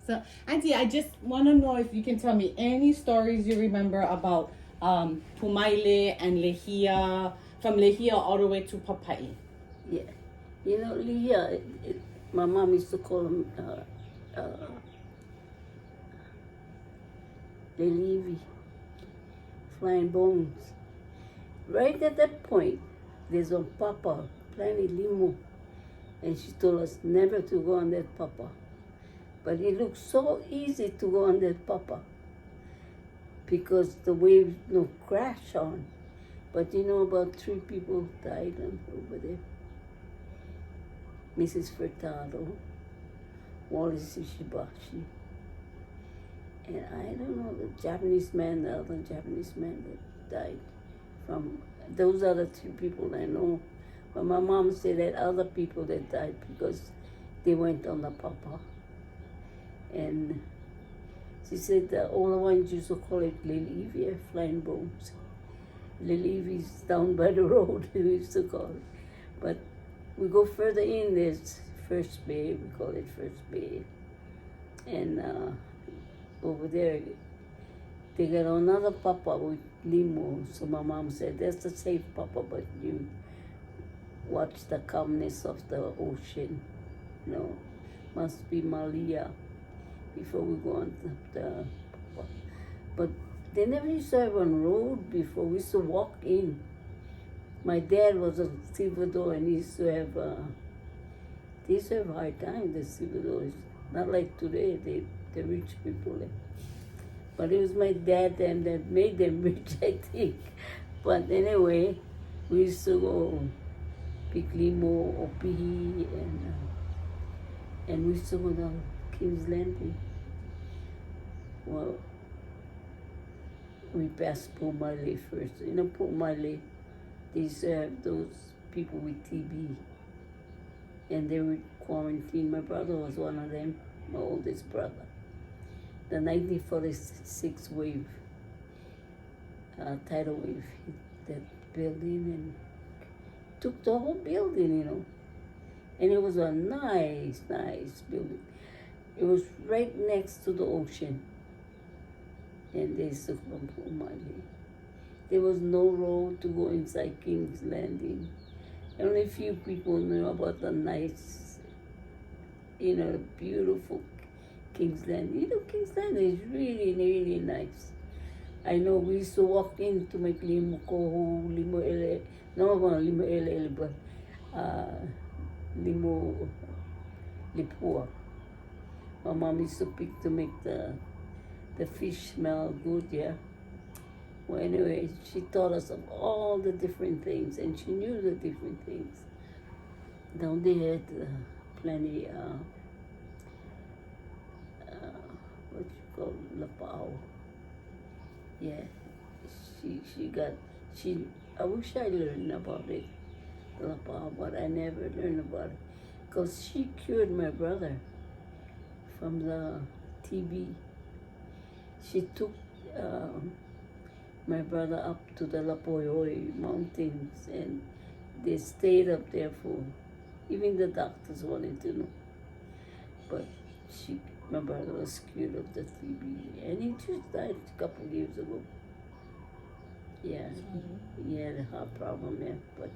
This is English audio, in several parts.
So, Auntie, I just want to know if you can tell me any stories you remember about Pumaile and Lehia, from Lehia all the way to Papai. Yeah. You know, Leah, my mom used to call him Lelevi, flying bones. Right at that point, there's one papa, plenty limo, and she told us never to go on that papa. But it looked so easy to go on that papa because the waves no crash on. But you know, about 3 people died over there. Mrs. Furtado, Wallace Ishibashi, and I don't know, the Japanese man, the other Japanese man that died from, those are the 3 people I know. But my mom said that other people that died because they went on the papa. And she said the older ones used to call it Lilivia, flying bones. Lilivi's down by the road, we used to call it. But we go further in, there's First Bay, we call it First Bay. And over there, they got another papa with limo. So my mom said, that's the safe papa, but you watch the calmness of the ocean. You know, must be Malia before we go on the papa. But they never used to have a road before. We used to walk in. My dad was a stevedore and he used to have, they used to have a hard time, the stevedores. Not like today, the rich people. But it was my dad then that made them rich, I think. But anyway, we used to go Piklimo, Opihi, and we used to go down King's Landing. Well, we passed Pumale first. You know, Pumale, they used to have those people with TB. And they were quarantined. My brother was one of them, my oldest brother. The 1946 wave, tidal wave, hit that building and took the whole building, you know. And it was a nice, nice building. It was right next to the ocean. And they used to come from Mali. There was no road to go inside King's Landing. Only a few people knew about the nice, you know, beautiful King's Landing. You know, King's Landing is really, really nice. I know we used to walk in to make limo koho, limo ele, no, limo ele, but limo lipua. My mom used to pick to make the fish smell good, yeah. Well, anyway, she taught us of all the different things, and she knew the different things. Down they had plenty, what you call lapao. Yeah, I wish I learned about it, the lapao, but I never learned about it. Because she cured my brother from the TB. She took my brother up to the Lapoyoi mountains and they stayed up there for, even the doctors wanted to know. But my brother was cured of the TB and he just died a couple of years ago. Yeah, he had a heart problem, yeah, but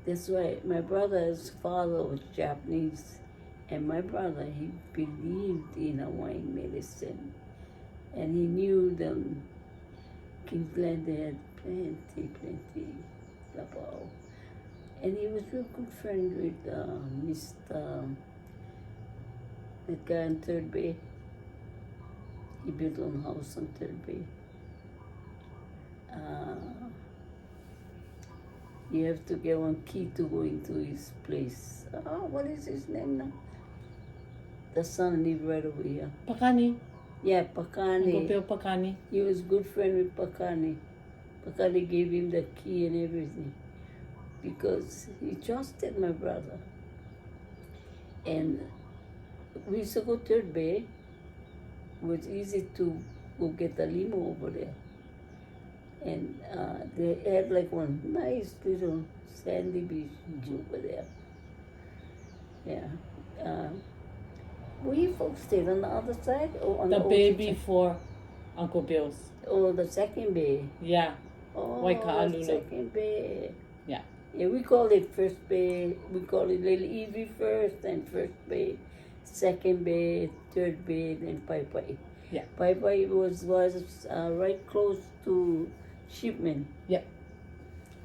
that's why my brother's father was Japanese and my brother, he believed in Hawaiian medicine. And he knew them. King's Landing had plenty lapao. And he was a real good friend with Mr. That guy on Third Bay. He built a house on Third Bay. You have to get one key to go into his place. What is his name now? The son lived right over here. Pakani. Yeah, Pakani. Gopil Pakani. He was good friend with Pakani. Pakani gave him the key and everything because he trusted my brother. And we used to go to Third Bay. It was easy to go get the limo over there. And they had like one nice little sandy beach over there. Yeah. Where you folks stayed on the other side or on The the bay old before Uncle Bill's. or the second bay? Yeah. Oh, Waika'alulu. the second bay. Yeah. Yeah, we call it first bay. We call it Little Evie first, and first bay, second bay, third bay, then Pai Pai. Yeah. Pai Pai was right close to Shipman. Yeah.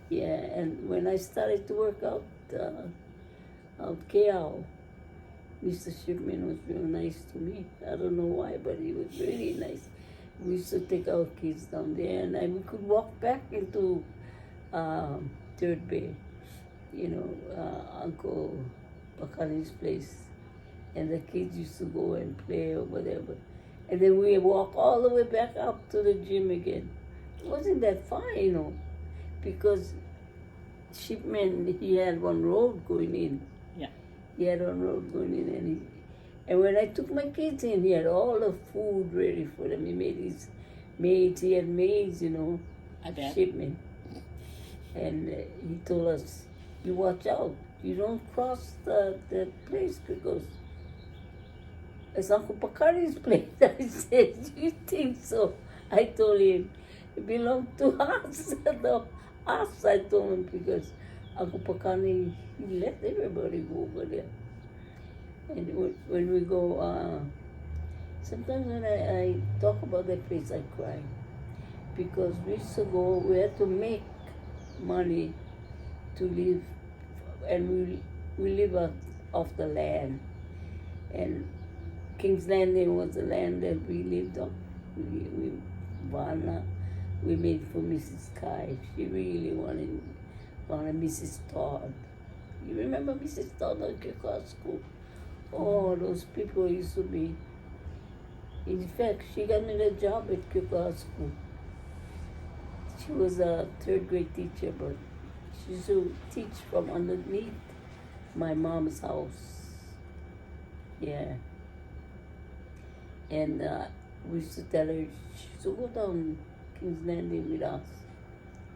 Yeah, and when I started to work out KL, Mr. Shipman was real nice to me. I don't know why, but he was really nice. We used to take our kids down there, and we could walk back into Third Bay, Uncle Bakani's place. And the kids used to go and play or whatever. And then we walk all the way back up to the gym again. It wasn't that far, because Shipman, he had one road going in. Yeah. He had one road going in, and when I took my kids in, he had all the food ready for them. He made his maids, he had maids, I bet. Shipman. And he told us, you watch out, you don't cross the place because it's Uncle Bakari's place. I said, you think so? I told him, it belonged to us. No, us, I told him, because Uncle Pakani, he let everybody go over there. And when we go, sometimes when I talk about that place, I cry. Because we used to go, we had to make money to live, and we live off the land. And King's Landing was the land that we lived on. Luana, we made for Mrs. Kai. She really wanted Mrs. Todd. You remember Mrs. Todd at Kikar School? Oh, those people used to be. In fact, she got me the job at Kikar School. She was a third grade teacher, but she used to teach from underneath my mom's house. Yeah. And we used to tell her she used to go down King's Landing with us.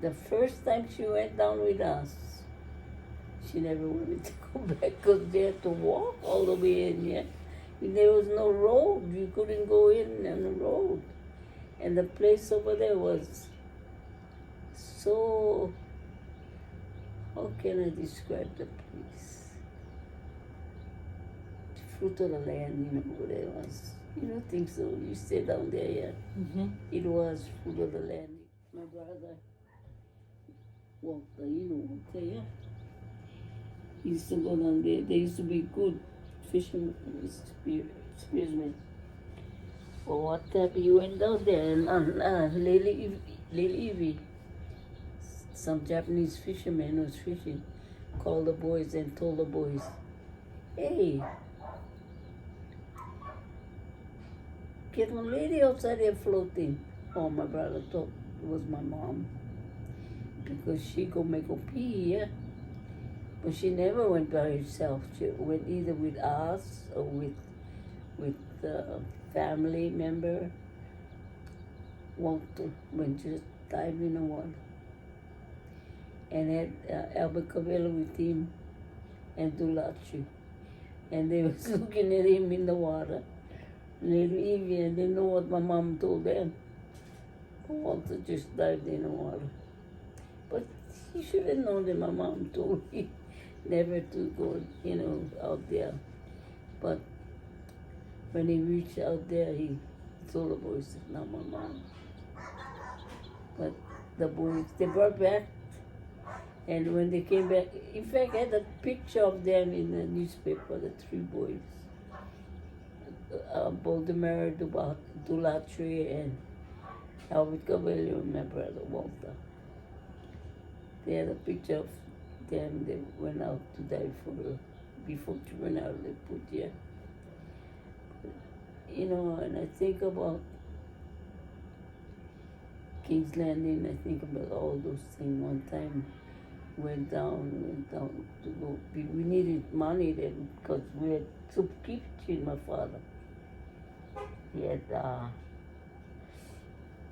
The first time she went down with us, she never wanted to go back because they had to walk all the way in, yeah. And there was no road. You couldn't go in on the road. And the place over there was so, how can I describe the place? Fruit of the land, what it was. You don't think so? You stay down there, yeah? Mm-hmm. It was fruit of the land. My brother Walter, Walter, yeah? He used to go down there. They used to be good fishermen, spearsmen. Well, what time he went down there and Lily Evie, some Japanese fisherman was fishing, called the boys and told the boys, hey, get one lady outside there floating. Oh, my brother thought it was my mom because she go make a pee, yeah? But she never went by herself. She went either with us or with a family member. Went just dived in the water. And had Albert Cabello with him and Dulachi. And they was looking at him in the water. Little Evie, and they know what my mom told them. Walter just dived in the water. But he should have known that my mom told me never to go, out there. But when he reached out there, he told the boys, not my mom. But the boys, they brought back, and when they came back, in fact, I had a picture of them in the newspaper, the three boys. Baltimore, Dulatri, and Albert Cabello, and my brother Walter. They had a picture of them. They went out to die before they went out, they put here. And I think about King's Landing, I think about all those things. One time went down to go. We needed money then because we had soup kitchen, my father. He had,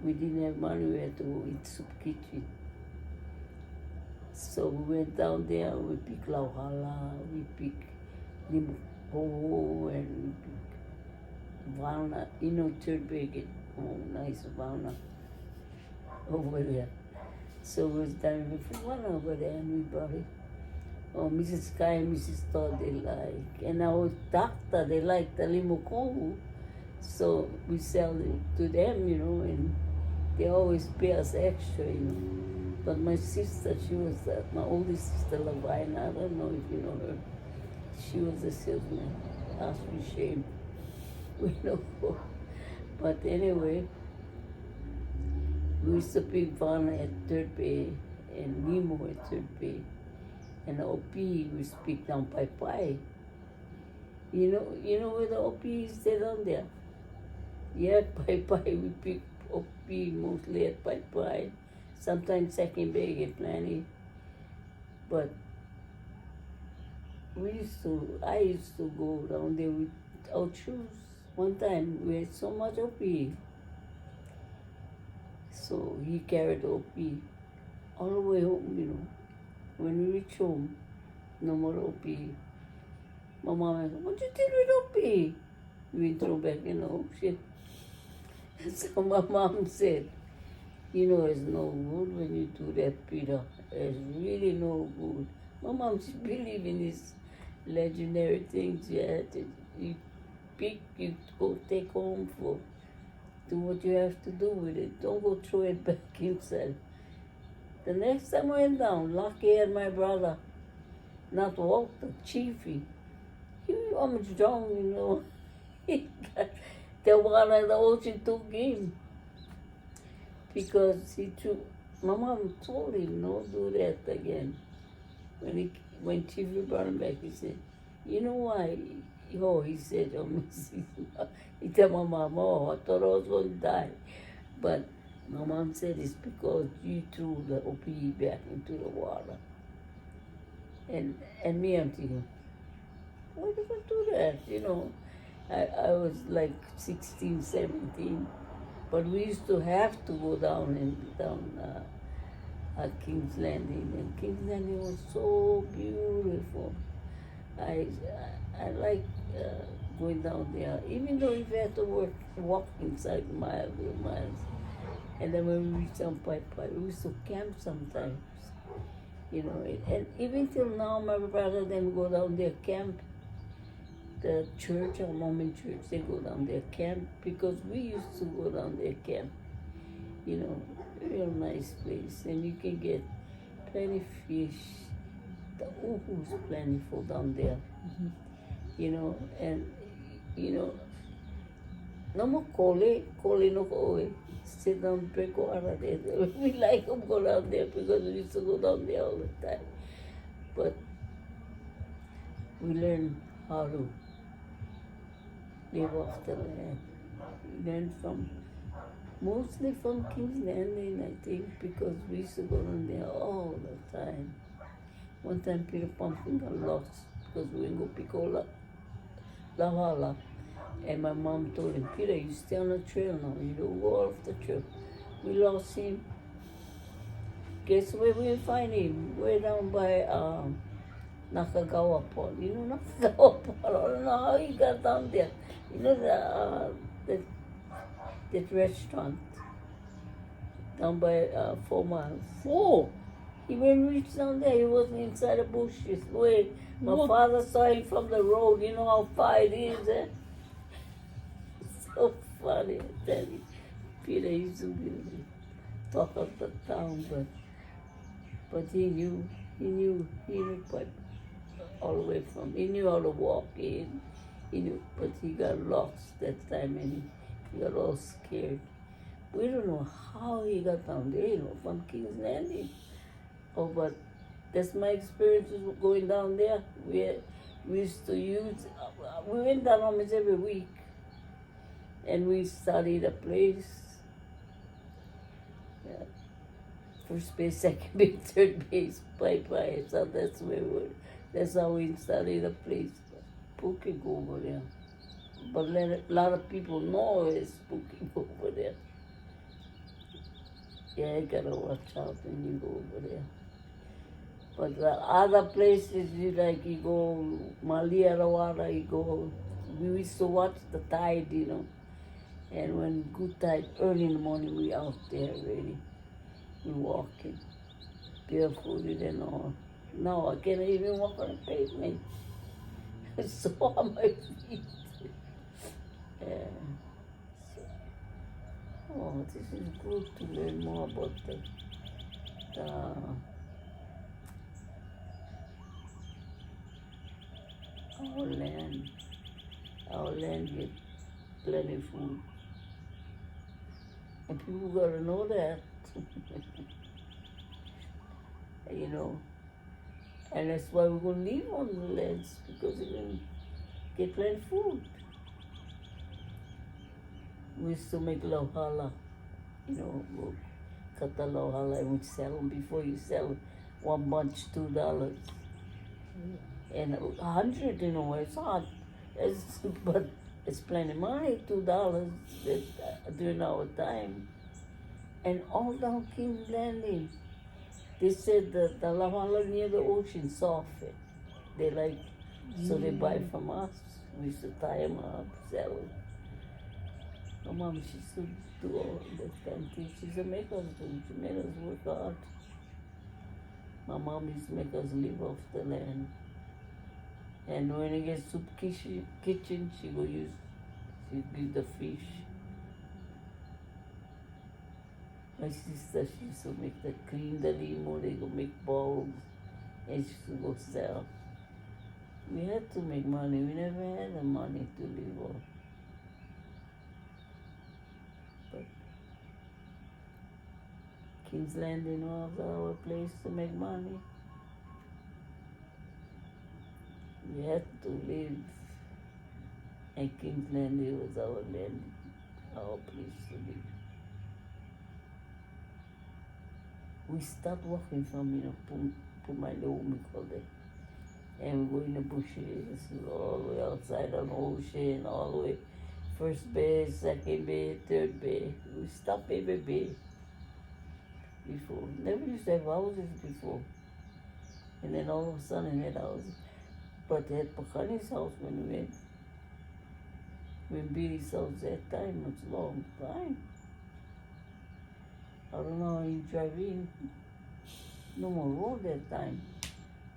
we didn't have money, we had to go eat soup kitchen. So we went down there, we picked lauhala, we picked limpo, and we picked Luana, third grade. Oh, nice Luana over there. So it was done with Luana over there, and we brought it. Oh, Mrs. Sky and Mrs. Todd, they like. And our doctor, they like the limokongu. So we sell it to them, and they always pay us extra. But my sister, she was my oldest sister, Luana. I don't know if you know her. She was a salesman. Ask me shame. We know. But anyway, we used to pick Vanna at third bay and Nemo at third bay. And the OP, we speak down Pai Pai. You know where the OP is? They're down there. Yeah, Pai Pai, we pick OP mostly at Pai Pai. Sometimes second bay get plenty. But I used to go down there without shoes. One time we had so much OP. So he carried OP all the way home, When we reach home, no more OP. My mom said, "What you did with OP?" We threw back in the ocean. So my mom said, it's no good when you do that, Peter. It's really no good. My mom, she believe in these legendary things. You pick, you go take home for, do what you have to do with it. Don't go throw it back inside. The next time I went down, Lucky and my brother, not Walter, Chiefy, he almost drowned, He got the water in the ocean took him. Because my mom told him, don't do that again. When Chiefy brought him back, he said, you know why? Oh, he said, he told my mom, I thought I was going to die. But my mom said it's because you threw the OPE back into the water. And me, I'm thinking, why did I do that? I was like 16, 17. But we used to have to go down at King's Landing. And King's Landing was so beautiful. I like going down there, even though if you had to walk inside miles and miles. And then when we reached down Pai Pai, we used to camp sometimes. And even till now, my brother then go down there camp. The church, our Mormon church, they go down there camp because we used to go down there camp. Real nice place, and you can get plenty fish. The uhu's plentiful down there. And no more kole no koe. Sit down, drink water there. We like to go down there because we used to go down there all the time. But we learn how to live off the land. We learn mostly from King's Landing, I think, because we used to go down there all the time. One time Peter Pumpkin got lost because we went to go pick all La Hala. And my mom told him, Peter, you stay on the trail now. You don't go off the trail. We lost him. Guess where we find him? Way down by Nakagawa Pond. Nakagawa Pond. I don't know how he got down there. That restaurant down by 4 miles. 4? He when we reached down there, he wasn't inside the bushes. Wait, my father saw him from the road. You know how far it is, eh? So funny, I tell you. Peter used to be talk of the town, but he knew quite all the way from. He knew how to walk in. He knew, but he got lost that time and he got all scared. We don't know how he got down there, from King's Landing. Oh, but that's my experience going down there. We used to we went down almost every week. And we studied a place. Yeah. First base, second base, third base, Pai Pai. So that's where that's how we studied a place. Spooky go over there. But a lot of people know it's spooky over there. Yeah, you gotta watch out when you go over there. But the other places, you go Maliarawara, we used to watch the tide, And when good tide, early in the morning, we out there already. We walking, barefooted and all. No, I can't even walk on the pavement. It's so on my feet. Yeah. Oh, this is good to learn more about the our land. Our land get plenty of food. And people gotta know that. You know. And that's why we're gonna live on the lands, because we're gonna get plenty of food. We used to make lauhala, we'll cut the lauhala and we sell them. Before you sell one bunch, $2. And 100, it's hard. But it's plenty of money, $2 during our time. And all down King's Landing, they said that the lauhala near the ocean soft. They like, so they buy from us. We used to tie them up, sell them. My mom, she used to do all that kind of things. She used to make us do. She made us work hard. My mom used to make us live off the land. And when it gets soup kitchen, she give the fish. My sister, she used to make the cream, the limo, they go make balls, and she used to go sell. We had to make money. We never had the money to live off. But King's Landing was our place to make money. We had to live, and King's Landing was our land, our place to live. We start walking from, Pumaile, we call it. And we go in the bushes, all the way outside on the ocean, all the way, first bay, second bay, third bay. We stop every bay before. Never used to have houses before. And then all of a sudden they had houses. But they had Pakani's house when we went. When Billy's house that time, it's a long time. I don't know how you drive in. No more road that time.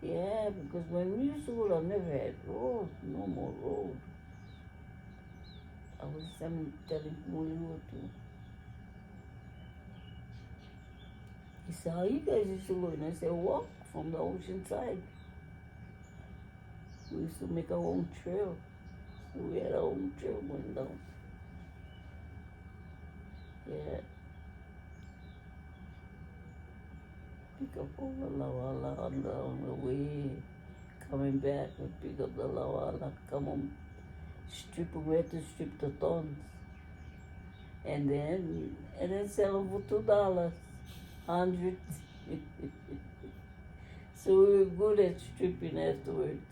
Yeah, because when we used to go, I never had road. No more road. I was telling Mulio too. He said, how you guys used to go? And I said, walk from the ocean side. We used to make our own trail. So we had our own trail going down. Yeah. Pick up all the lauhala on the way. Coming back, we pick up the lauhala, come on, strip them, we had to strip the thorns. And then sell them for $2, 100. So we were good at stripping afterwards.